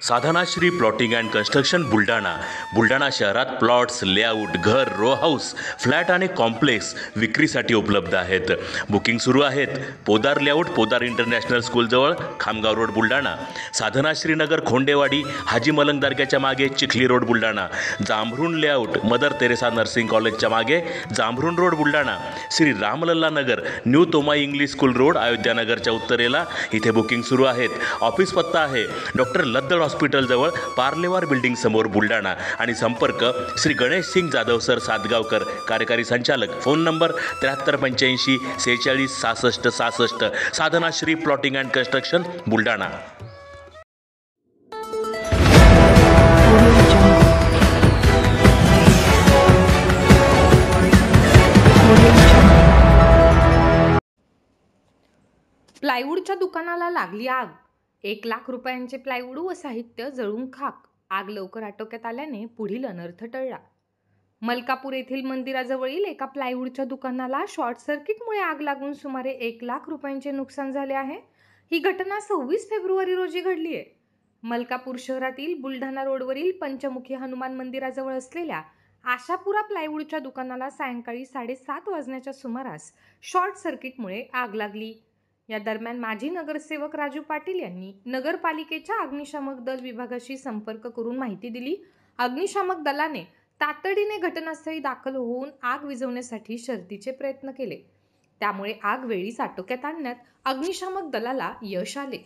Sadhanashri plotting and construction Buldhana शहरात plots, layout, घर, row house, flat आणि कॉम्प्लेक्स विक्रीसाठी उपलब्ध आहेत. बुकिंग सुरू आहेत. पोदार लेआउट, पोदार इंटरनॅशनल स्कूलजवळ, खामगाव रोड, बुलढाणा. साधनाश्री नगर, खोंडेवाडी, हाजी मलंग दर्ग्याच्या मागे, Chikhli road, Buldhana. Jambharun layout, Mother Teresa nursing कॉलेजच्या मागे, Jambharun road, Buldhana. Shri Ramlalla Nagar, new Tomai English school road, अयोध्यानगरच्या उत्तरेला. इथे बुकिंग सुरू आहेत. ऑफिस पत्ता आहे डॉक्टर लद्दड हॉस्पिटलजवळ, पार्लेवार बिल्डिंग समोर, बुलढाणा. आणि संपर्क श्री गणेश सिंग जाधव सर सातगावकर, कार्यकारी संचालक. Phone number 7385 46 66 66. Sadhanashri plotting and construction, Buldhana. प्लायवूडच्या दुकानाला लागली आग. 1 लाख रुपयांचे प्लायवूड व साहित्य जळून खाक. आग लवकर आटोक्यात आल्याने पुढील अनर्थ टळला. मलकापूर येथील मंदिराजवळील एका प्लायवूडच्या दुकानाला शॉर्ट सर्किटमुळे आग लागून सुमारे 1 लाख रुपयांचे नुकसान झाले आहे. ही घटना 26 फेब्रुवारी रोजी घडली आहे. मलकापूर शहरातील बुलढाणा रोडवरील पंचमुखी हनुमान मंदिराजवळ असलेल्या आशापुरा प्लायवूडच्या दुकानाला सायंकाळी 7:30 वाजण्याच्या सुमारास शॉर्ट सर्किटमुळे आग लागली. या दरम्यान माजी नगरसेवक राजू पाटील यांनी नगरपालिकेच्या अग्निशामक दल विभागाशी संपर्क करून माहिती दिली. अग्निशामक दलाने तातडीने घटनास्थळी दाखल होऊन आग विझवण्यासाठी शर्थीचे प्रयत्न केले. त्यामुळे आग वेळीच आटोक्यात आणण्यात अग्निशामक दलाला यश आले.